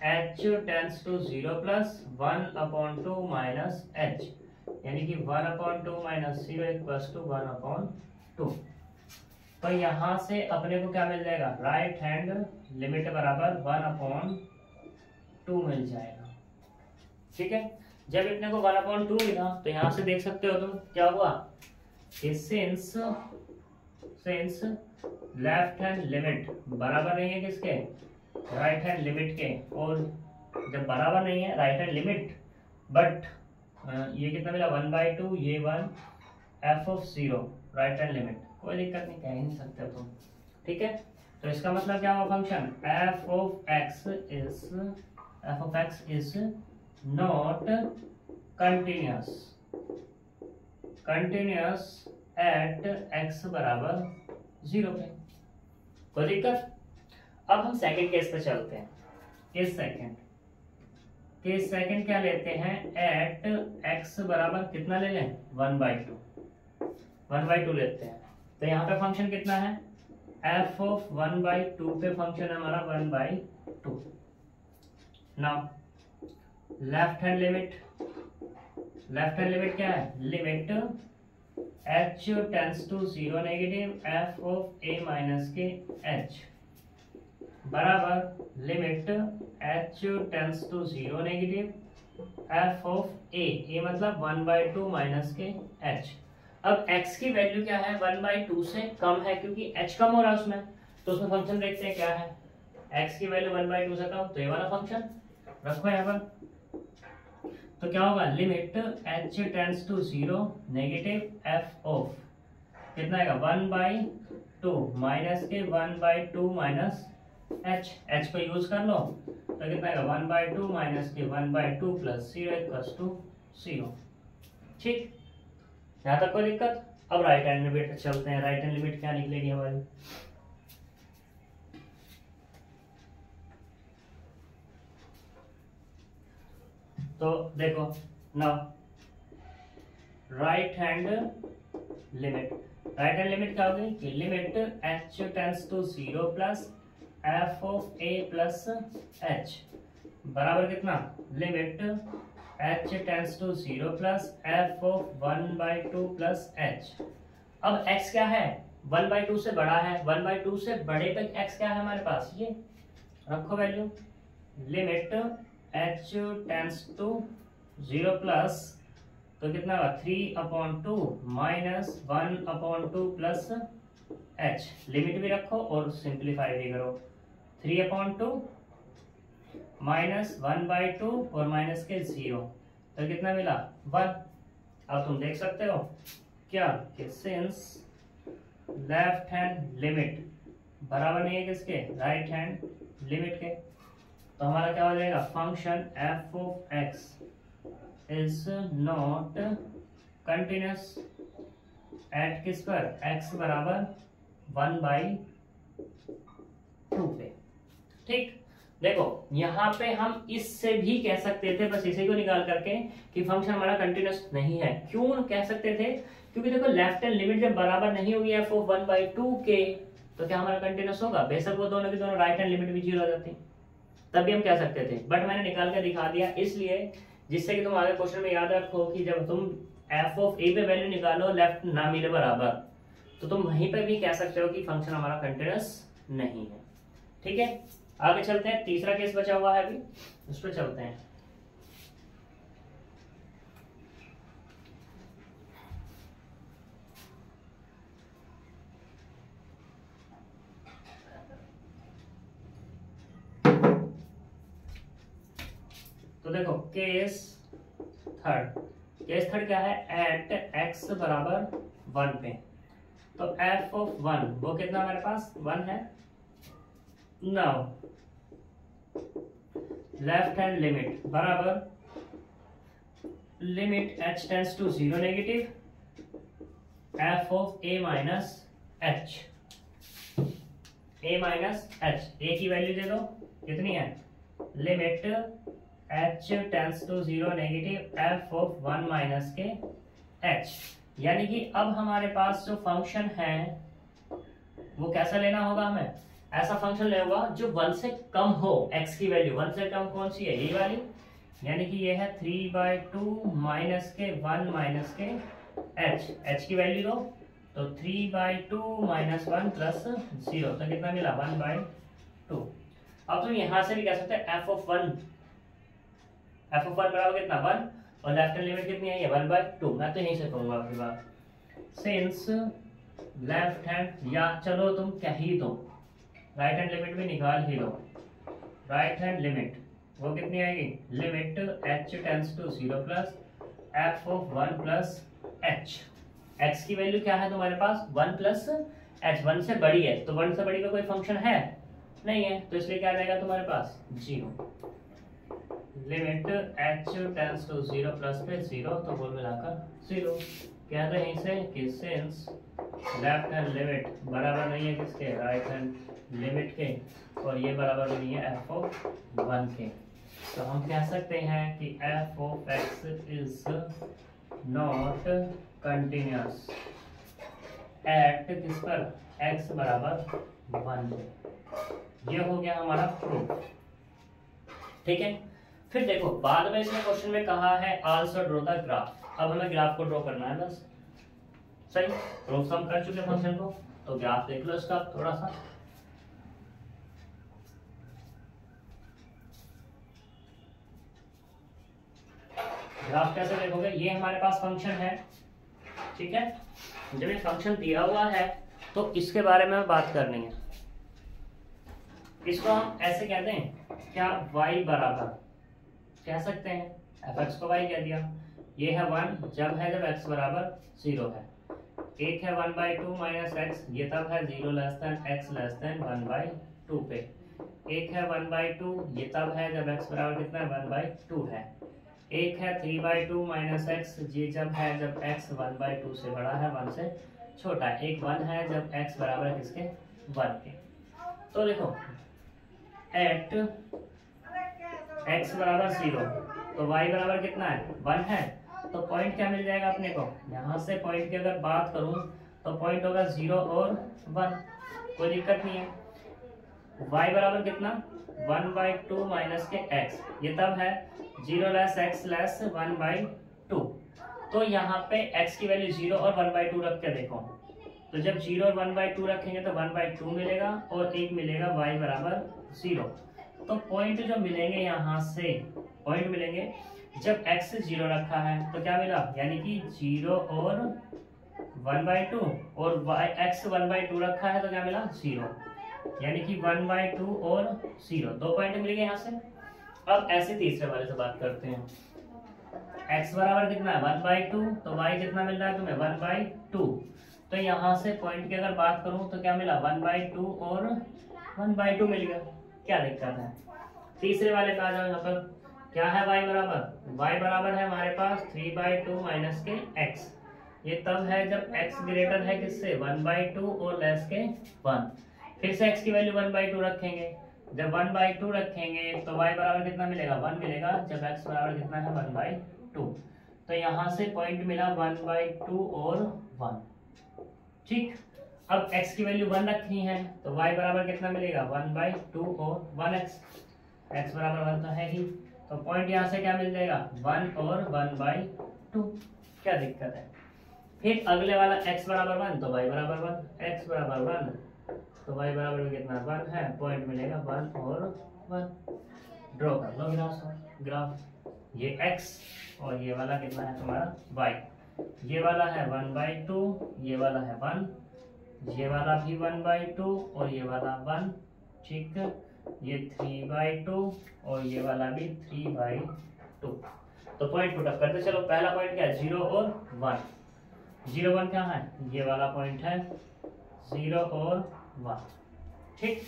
h tends to 0 plus 1/2 minus h, यानी कि 1/2 माइनस 0 इक्वल्स टू 1/2। तो यहां से अपने को क्या मिल जाएगा, राइट हैंड लिमिट बराबर 1/2 मिल जाएगा। ठीक है, जब अपने को 1/2 मिला तो यहां से देख सकते हो तुम क्या हुआ कि सिंस लेफ्ट हैंड लिमिट बराबर नहीं है किसके, राइट हैंड लिमिट के, और जब बराबर नहीं है राइट हैंड लिमिट, बट ये कितना मिला 1/2, ये 1, f of 0 right hand limit, कोई दिक्कत नहीं, कह ही नहीं सकते तुम। ठीक है, तो इसका मतलब क्या हुआ, function f of x is not continuous eight x बराबर 0 पे, कोई दिक्कत। अब हम सेकंड केस पे चलते हैं। केस सेकंड क्या लेते हैं, एट x बराबर कितना ले लें, 1/2 लेते हैं। तो यहाँ पे फंक्शन कितना है, f ऑफ 1/2 पे फंक्शन है हमारा 1/2। नाउ लेफ्ट हैंड लिमिट क्या है, limit h tends to 0 negative f of a minus के h बराबर limit h tends to 0 negative f of a मतलब 1/2 माइनस के h। अब x की वैल्यू क्या है, 1/2 से कम है, क्योंकि h कम हो रहा है उसमें, तो उसमें फंक्शन देखते हैं क्या है, x की वैल्यू 1/2 से कम, तो ये वाला फंक्शन रखो यहाँ पर। तो क्या होगा, limit h tends to 0 negative f of कितना आएगा 1/2 माइनस के 1/2 माइनस h को यूज कर लो, तो कितना आएगा 1/2 माइनस के 1/2 प्लस 0 इक्वल्स टू 0। ठीक, यहाँ तक कोई दिक्कत। अब राइट हैंड लिमिट चलते हैं, राइट हैंड लिमिट क्या निकलेगी हमारी, तो देखो नाउ राइट हैंड लिमिट क्या होगी कि limit h tends to 0 plus f of a plus h बराबर कितना, limit h tends to 0 plus f of 1/2 plus h। अब x क्या है, 1/2 से बड़ा है, 1/2 से बड़े तक x क्या है हमारे पास, ये रखो value, limit h tends to 0 plus, तो कितना होगा 3/2 माइनस 1/2 प्लस h, लिमिट भी रखो और सिंप्लीफाई भी करो, 3/2 माइनस 1/2 और माइनस के 0, तो कितना मिला 1। अब तुम देख सकते हो क्या कि सिंस लेफ्ट हैंड लिमिट बराबर नहीं है किसके, राइट हैंड लिमिट के, तो हमारा क्या हो जाएगा, function f of x is not continuous at किस पर, x बराबर 1/2 पे। ठीक, देखो यहाँ पे हम इससे भी कह सकते थे, बस इसी को निकाल करके, कि फंक्शन हमारा कंटिन्यूअस नहीं है। क्यों कह सकते थे, क्योंकि देखो लेफ्ट हैंड लिमिट जब बराबर नहीं होगी f ऑफ 1/2 के, तो क्या हमारा कंटिन्यूअस होगा, बेशक वो दोनों की दोनों राइट हैंड लिमिट भी 0 हो जाती, तब भी हम कह सकते थे, बट मैंने निकाल के दिखा दिया इसलिए, जिससे कि तुम आगे क्वेश्चन में याद रखो कि जब तुम f ऑफ a पे वैल्यू निकालो, लेफ्ट ना मिले बराबर, तो तुम वहीं पे भी कह सकते हो कि फंक्शन हमारा कंटिन्यूअस नहीं है। ठीक है, आगे चलते हैं, तीसरा केस बचा हुआ है अभी, उस पर चलते हैं। देखो केस थर्ड क्या है, एट एक्स बराबर 1 पे, तो एफ ऑफ 1 वो कितना हमारे पास 1 है। नाउ लेफ्ट हैंड लिमिट बराबर limit h tends to 0 negative F of a minus h, a की वैल्यू दे दो कितनी है, limit h tends to 0 negative F of 1 minus के h। यानी कि अब हमारे पास जो फंक्शन है वो कैसा लेना होगा, हमें ऐसा फंक्शन लेना होगा जो 1 से कम हो, x की वैल्यू 1 से कम कौन सी है, यही वाली, यानी कि ये है 3/2 माइनस के 1 माइनस के h की वैल्यू दो, तो 3/2 माइनस 1 प्लस 0, तो कितना मिला 1/2। अब तुम यहां से भी कह सकते हैं f ऑफ 1 बराबर कितना 1, और लेफ्ट हैंड लिमिट कितनी है ये 1/2। मैं तो यहीं से कहूंगा आपकी बात, सिंस लेफ्ट हैंड, या चलो तुम कह ही दो राइट हैंड लिमिट भी निकाल ही लो, राइट हैंड लिमिट वो कितनी आएगी, limit h tends to 0 plus f of 1 plus h। x की वैल्यू क्या है तुम्हारे पास 1 प्लस h, 1 से बड़ी है, तो 1 से बड़ी का कोई फंक्शन है नहीं है, तो इसलिए क्या आ जाएगा तुम्हारे पास 0, limit h tends to 0 plus पे 0, तो कुल मिलाकर 0। कह रहे हैं इसे कि सिंस लेफ्ट हैंड लिमिट बराबर नहीं है किसके, राइट हैंड लिमिट के, और ये बराबर नहीं है f ऑफ 1 के, तो हम कह सकते हैं कि f of x is not continuous at किस पर, x बराबर 1 पे। ये हो गया हमारा प्रूफ, ठीक है। फिर देखो बाद में इसने क्वेश्चन में कहा है आल्सो ड्रॉ द ग्राफ, अब हमें ग्राफ को ड्रॉ करना है बस, सही, प्रूफ हम कर चुके फंक्शन को, तो ग्राफ देख लो इसका थोड़ा सा। ग्राफ कैसे देखोगे, ये हमारे पास फंक्शन है, ठीक है। जब ये फंक्शन दिया हुआ है तो इसके बारे में बात करनी है, इसको हम ऐसे कहते हैं क्या, y बराबर कह सकते हैं, fx को y कह दिया, ये है 1 जब x बराबर 0 है, एक है 1/2 माइनस x, ये तब है 0 less than x less than 1/2 पे, एक है 1/2, ये तब है जब x बराबर कितना है 1/2 है, एक है 3/2 माइनस x, ये जब है जब x 1/2 से बड़ा है 1 से छोटा है, एक 1 है जब x बराबर है किसके 1 के। तो देखो एट x बराबर 0, तो y बराबर कितना है 1 है, तो पॉइंट क्या मिल जाएगा अपने को, यहाँ से पॉइंट की अगर बात करूं तो पॉइंट होगा 0 और 1, कोई दिक्कत नहीं है। y बराबर कितना 1/2 माइनस के x, ये तब है 0 लेस x लेस 1/2, तो यहाँ पे x की वैल्यू 0 और 1/2 रख के देखो, तो जब 0 और 1/2 रखेंगे तो 1/2 मिलेगा और एक मिलेगा y बराबर 0, तो पॉइंट जो मिलेंगे यहाँ से पॉइंट मिलेंगे जब x 0 रखा है तो क्या मिला, यानी कि 0 और 1/2, और x 1/2 रखा है तो क्या मिला 0, यानी कि 1/2 और 0, दो पॉइंट मिल गए यहाँ से। अब ऐसे तीसरे वाले से बात करते हैं, x बराबर कितना है 1/2, तो y कितना मिल रहा है तुम्हें 1/2, तो यहाँ से पॉइंट की अगर बात करूं तो क्या मिला 1/2 और 1/2 मिल गया, क्या दिक्कत है। तीसरे वाले पे आ जाओ, यहाँ पर क्या है y बराबर है हमारे पास 3/2 माइनस के x, ये तब है जब x ग्रेटर है किससे 1/2 और लेस के 1, फिर से x की वैल्यू 1/2 रखेंगे, जब 1/2 रखेंगे तो y बराबर कितना मिलेगा 1 मिलेगा, जब x बराबर कितना है 1/2, तो यहाँ से पॉइंट मिला 1/2 और 1, ठीक। अब x की वैल्यू 1 रखनी है तो y बराबर कितना मिलेगा 1/2 और 1x, x बराबर 1 तो है ही, तो पॉइंट यहाँ से क्या मिल जाएगा 1 और 1/2, क्या दिक्कत है। फिर अगले वाला x बराबर 1 तो y बराबर 1, x बराबर 1 तो y बराबर कितना 1 है, पॉइंट मिलेगा 1 और 1। ड्रॉ कर लो ग्राफ, ये x और ये वाला कितना है तुम्हारा y, ये वाला है 1/2, ये वाला है 1, ये वाला भी 1/2 और ये वाला 1, ठीक, ये 3/2 और ये वाला भी 3/2, 2। तो पॉइंट पुट अप करते चलो। पहला पॉइंट क्या है, 0 और 1। 0 1 क्या है, ये वाला पॉइंट है 0 और 1, ठीक।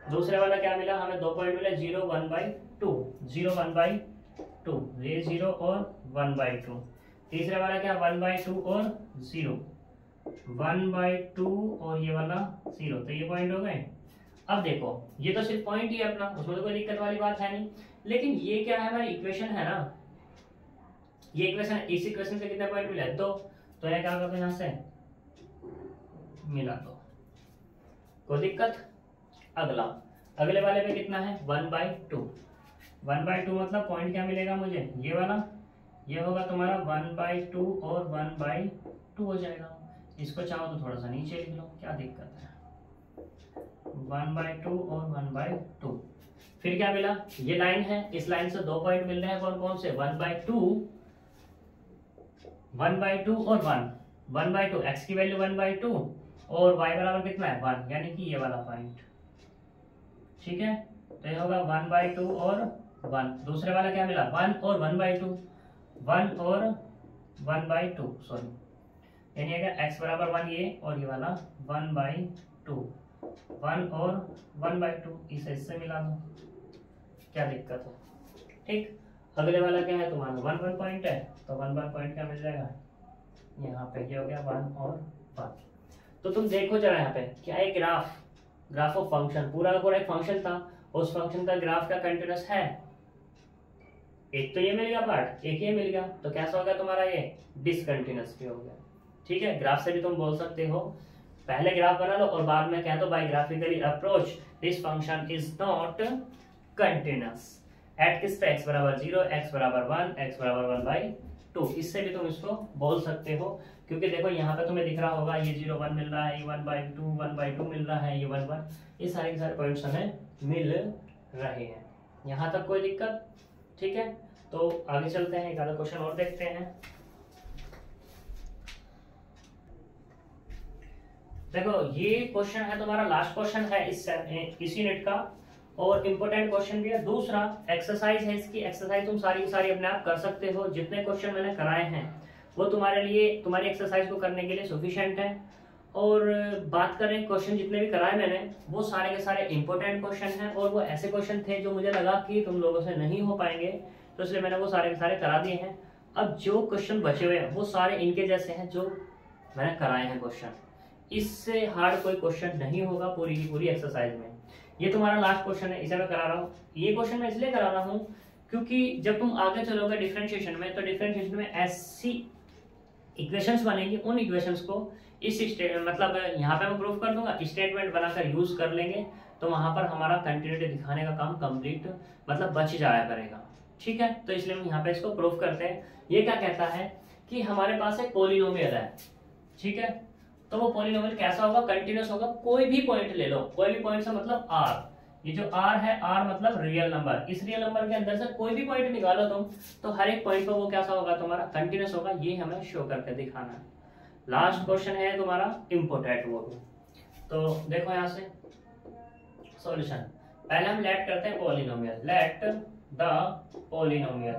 दूसरे वाला क्या मिला हमें, 2 पॉइंट मिले, 0 1/2, 0 1/2, ये 0 और 1/2। तीसरे वाला क्या, 1/2 और 0, 1/2 और ये वाला 0। तो ये पॉइंट हो गए। अब देखो ये तो सिर्फ पॉइंट ही है अपना, उसमें तो कोई दिक्कत वाली बात है नहीं। लेकिन ये क्या है, हमारी इक्वेशन है ना, ये इक्वेशन, इस इक्वेशन से कितने पॉइंट मिले, तो ये क्या करते हैं, यहाँ से मिला दो, कोई दिक्कत। अगला, अगले वाले पे कितना है, 1/2। 1/2 मतलब पॉइंट क्या मिलेगा मुझे, ये वाला, ये होगा तुम्हारा 1/2 और 1/2 हो जाएगा। इसको चाहो तो थोड़ा सा नीचे लिख लो, क्या दिक्कत है, 1/2 और 1/2। फिर क्या मिला, ये लाइन है, इस लाइन से 2 पॉइंट मिल रहे हैं, कौन कौन से, 1/2 और 1। 1/2 x की वैल्यू 1/2 और y बराबर कितना है 1, यानी कि ये वाला पॉइंट, ठीक है। तो ये होगा 1/2 और 1। दूसरे वाला क्या मिला, 1 और 1/2, 1 और 1/2 सॉरी, यानी अगर x बराबर 1 ये, और ये वाला 1/2, 1 और 1/2, इसे इससे मिला दो, क्या दिक्कत है, ठीक। अगले वाला क्या है तुम्हारा 1 1 पॉइंट है, तो 1 1 पॉइंट क्या मिल जाएगा, यहाँ पे ये हो गया 1 और 1। तो तुम देखो जरा यहाँ पे क्या है, ग्राफ ऑफ फंक्शन, पूरा का पूरा एक फंक्शन था, उस फंक्शन का ग्राफ का कंटीन्यूअस है, एक तो ये मिल गया पार्ट, एक ये मिल गया, तो कैसा हो गया तुम्हारा, ये डिसकंटिन्यूअस भी हो गया, ठीक है। ग्राफ से भी तुम बोल सकते हो, पहले ग्राफ बना लो और बाद में कह दो by graphically approach this function is not continuous at किस पे, x बराबर 0, x बराबर 1, x बराबर 1/2। इससे भी तुम इसको बोल सकते हो, क्योंकि देखो यहाँ पे तुम्हें दिख रहा होगा, ये 0 1 मिल रहा है, ये 1/2 मिल रहा है, ये 1 1, ये सारे के सारे पॉइंट्स हमें मिल रहे हैं। यहाँ तक कोई दिक्कत, ठीक है। तो आगे चलते हैं, एक आधा क्वेश्चन और देखते हैं। देखो ये क्वेश्चन है तुम्हारा लास्ट क्वेश्चन है इसी यूनिट का, और इम्पोर्टेंट क्वेश्चन भी है। दूसरा एक्सरसाइज है, इसकी एक्सरसाइज तुम सारी की सारी अपने आप कर सकते हो, जितने क्वेश्चन मैंने कराए हैं वो तुम्हारे लिए, तुम्हारी एक्सरसाइज को करने के लिए सफिशिएंट है। और बात करें क्वेश्चन जितने भी कराए मैंने, वो सारे के सारे इंपॉर्टेंट क्वेश्चन हैं, और वो ऐसे क्वेश्चन थे जो मुझे लगा कि तुम लोगों से नहीं हो पाएंगे, तो इसलिए मैंने वो सारे के सारे करा दिए हैं। अब जो क्वेश्चन बचे हुए हैं वो सारे इनके जैसे हैं जो मैंने कराए हैं क्वेश्चन, इससे हार्ड कोई क्वेश्चन नहीं होगा पूरी की पूरी एक्सरसाइज में। ये तुम्हारा लास्ट क्वेश्चन है, इसे मैं करा रहा हूँ। ये क्वेश्चन मैं इसलिए करा रहा हूँ क्योंकि जब तुम आगे चलोगे डिफरेंशिएशन में, तो डिफरेंशिएशन में ऐसी इक्वेशंस बनेंगी, उन इक्वेशंस को इस मतलब यहाँ पे मैं प्रूफ कर दूंगा, स्टेटमेंट बनाकर यूज कर लेंगे, तो वहां पर हमारा कंटिन्यूटी दिखाने का काम कंप्लीट मतलब बच जाया करेगा, ठीक है। तो इसलिए हम यहाँ पे इसको प्रूफ करते हैं। ये क्या कहता है कि हमारे पास एक पॉलिनोमियल है, ठीक है। तो वो पॉलिनोमियल कैसा होगा, कंटिन्यूअस होगा। कोई भी पॉइंट ले लो, कोई भी पॉइंट से मतलब r, ये जो r है, r मतलब रियल नंबर, इस रियल नंबर के अंदर से कोई भी पॉइंट निकालो तुम, तो हर एक पॉइंट पर वो कैसा होगा तुम्हारा, कंटिन्यूअस होगा। ये हमें शो करके दिखाना है। लास्ट क्वेश्चन है तुम्हारा इम्पोर्टेंट वो भी। तो देखो यहाँ से सॉल्यूशन, पहले हम लेट करते हैं polynomial, let the polynomial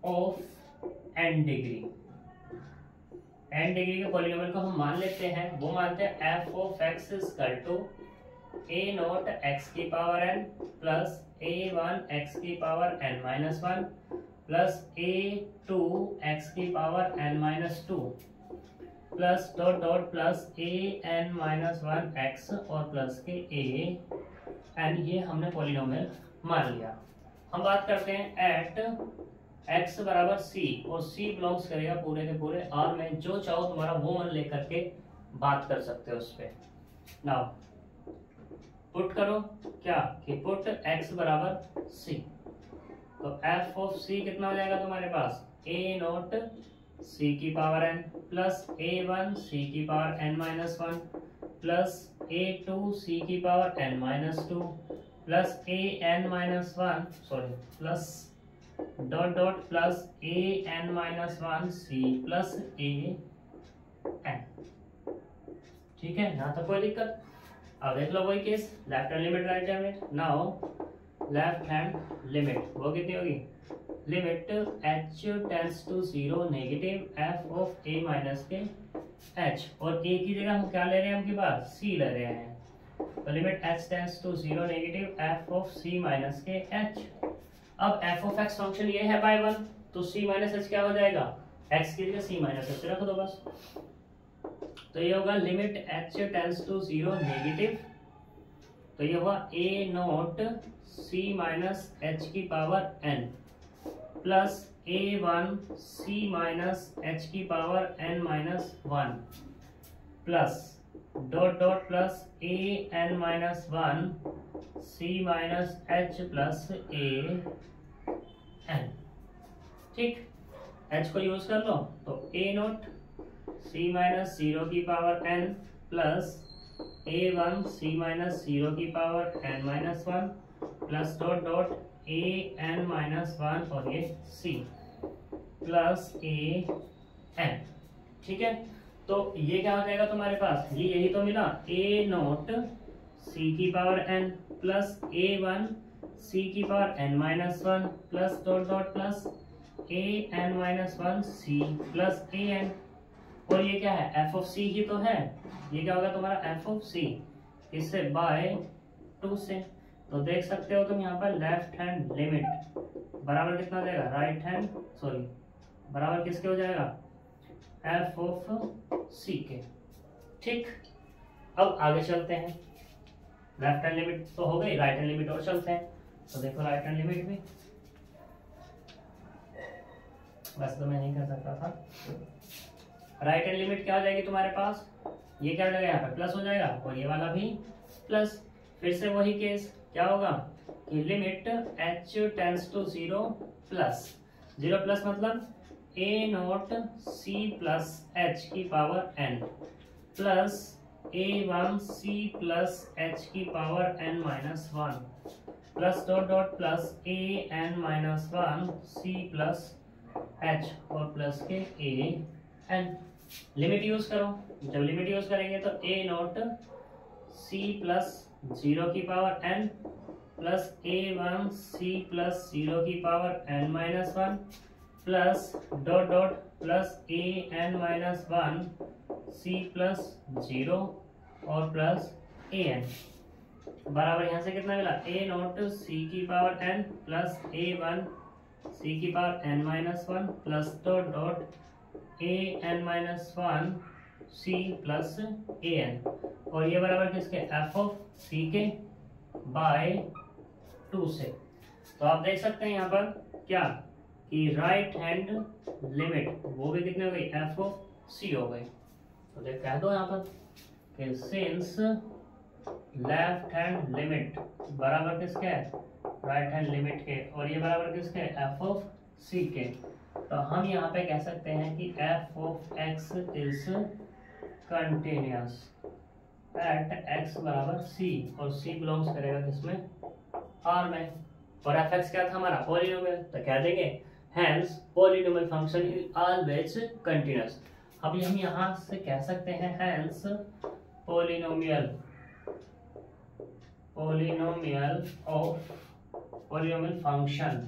of n degree के पॉलिनोमियल को हम मान लेते हैं, वो मानते हैं f of x equal to a0 x की power n plus a1 x की power n minus 1 plus a2 x की power n minus 2 plus dot dot plus an minus 1 x और प्लस के a n, ये हमने पॉलिनोमियल मान लिया। हम बात करते हैं एट x बराबर c, और c बिलोंग्स करेगा पूरे के पूरे r में, जो चाहो तुम्हारा वो मन लेकर के बात कर सकते हो उस पे। नाउ पुट करो क्या कि पुट x बराबर c, तो f ऑफ c कितना हो जाएगा तुम्हारे पास, a0 c की power n plus a1 c की power n minus 1 plus a2 c की power n minus 2 plus an minus 1 sorry plus dot dot plus an minus 1 c plus an, ठीक है। यहाँ तक कोई दिक्कत। अब देख लो वही case, left hand limit right hand limit. Now left hand limit वो कितनी होगी, limit h tends to 0 negative f of a minus के h, और a की जगह हम क्या ले रहे हैं, आपके पास c ले रहे हैं, तो limit h tends to 0 negative f of c minus के h। अब f ऑफ x फंक्शन ये है बाय 1, तो c माइनस h क्या हो जाएगा, x की जगह c माइनस h रख दो बस। तो ये होगा limit h tends to 0 negative, तो ये होगा a naught c minus h की power n plus a1 c minus h की power n minus 1 plus dot dot plus a n minus 1 c minus h plus a n। ठीक, h को यूज कर लो तो a नॉट c माइनस 0 की power n plus a1 c minus 0 की power n minus 1 plus dot dot a n minus 1 और ये c प्लस a n। ठीक है, तो ये क्या हो जाएगा तुम्हारे पास, ये यही तो मिला, a नॉट c की power n plus a1 c की power n minus 1 plus dot dot plus a n minus 1 c plus a n, और ये क्या है, f ऑफ c ही तो है, ये क्या होगा तुम्हारा f ऑफ c, इससे बाय 2 से। तो देख सकते हो तुम यहाँ पर लेफ्ट हैंड लिमिट बराबर कितना हो जाएगा, राइट हैंड सॉरी बराबर किसके हो जाएगा, f ऑफ c के। ठीक, अब आगे चलते हैं, लेफ्ट हैंड लिमिट तो हो गई, राइट हैंड लिमिट और चलते हैं। तो देखो राइट हैंड लिमिट भी बस तो मैं नहीं कर सकता था। राइट हैंड लिमिट क्या हो जाएगी तुम्हारे पास, ये क्या हो जाएगा, यहाँ पर प्लस हो जाएगा और ये वाला भी प्लस। फिर से वही केस क्या होगा कि limit h tends to 0 plus 0 plus मतलब a naught c plus h की power n plus a1 c plus h की power n minus 1 plus dot dot plus a n minus 1 c plus h और प्लस के a n। लिमिट यूज करो, जब लिमिट यूज करेंगे तो a नॉट c प्लस 0 की power n plus a1 c plus 0 की power n minus 1 plus dot dot plus a n minus 1 c plus 0 और प्लस a n बराबर यहाँ से कितना मिला, a नॉट c की power n plus a1 c की power n minus 1 plus dot dot a n minus 1 c plus a n, और ये बराबर किसके, f ऑफ c के बाय 2 से। तो आप देख सकते हैं यहाँ पर क्या कि राइट हैंड लिमिट वो भी कितने हो गई, f ऑफ c हो गई। तो देख कह दो यहाँ पर कि सिंस लेफ्ट हैंड लिमिट बराबर किसके है, राइट हैंड लिमिट के, और ये बराबर किसके, f ऑफ c के, तो हम यहाँ पे कह सकते हैं कि f of x is continuous at x बराबर c, और c बिलोंग्स करेगा किसमें, r में, और fx क्या था हमारा, पॉलिनोमियल, तो कह देंगे hence polynomial function is always continuous. अब हम यहाँ से कह सकते हैं hence polynomial of polynomial function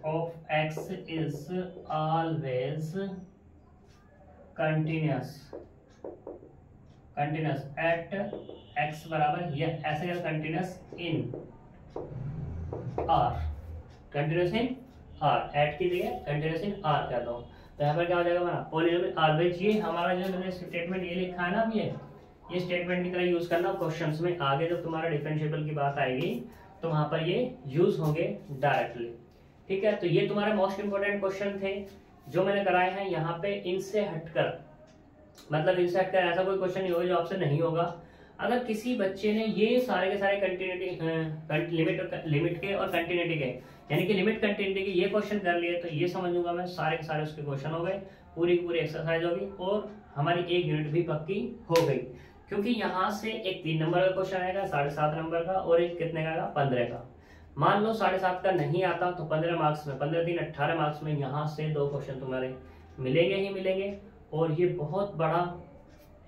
of x is always continuous at x बराबर ये ऐसे continuous in r, continuous in r, at की जगह कंटिन्यूस इन r कहता हूँ। तो यहाँ पर क्या हो जाएगा हमारा पॉलिनोमियल ऑलवेज, ये हमारा जो मैंने स्टेटमेंट ये लिखा है ना, ये स्टेटमेंट की तरह यूज करना क्वेश्चंस में, आगे जब तुम्हारा डिफरेंशिएबल की बात आएगी तो वहां पर ये यूज होंगे डायरेक्टली। ठीक है, तो ये तुम्हारे मोस्ट इंपोर्टेंट क्वेश्चन थे जो मैंने कराए हैं। यहाँ पे इनसे हटकर, मतलब इनसे हटकर ऐसा कोई क्वेश्चन नहीं होगा जो आपसे नहीं होगा। अगर किसी बच्चे ने ये सारे के सारे कंटिन्यूटी लिमिट के और कंटिन्यूटी के, यानी कि लिमिट कंटिन्यूटी के ये क्वेश्चन कर लिए, तो ये समझूंगा मैं सारे के सारे उसके क्वेश्चन हो गए, पूरी की पूरी एक्सरसाइज होगी और हमारी एक यूनिट भी पक्की हो गई। क्योंकि यहाँ से एक 3 नंबर का क्वेश्चन आएगा, 7.5 नंबर का, और एक कितने का आएगा, 15 का। मान लो 7.5 का नहीं आता तो 15 मार्क्स में, 15 3 18 मार्क्स में यहाँ से 2 क्वेश्चन तुम्हारे मिलेंगे ही मिलेंगे। और ये बहुत बड़ा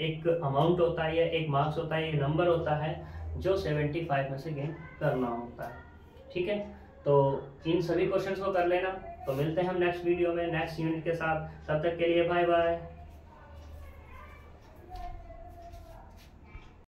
एक अमाउंट होता है, एक मार्क्स होता है, एक नंबर होता है जो 75 में से गेन करना होता है। ठीक है, तो इन सभी क्वेश्चंस को कर लेना। तो मिलते हैं हम नेक्स्ट वीडियो में नेक्स्ट यूनिट के साथ। तब तक के लिए बाय बाय।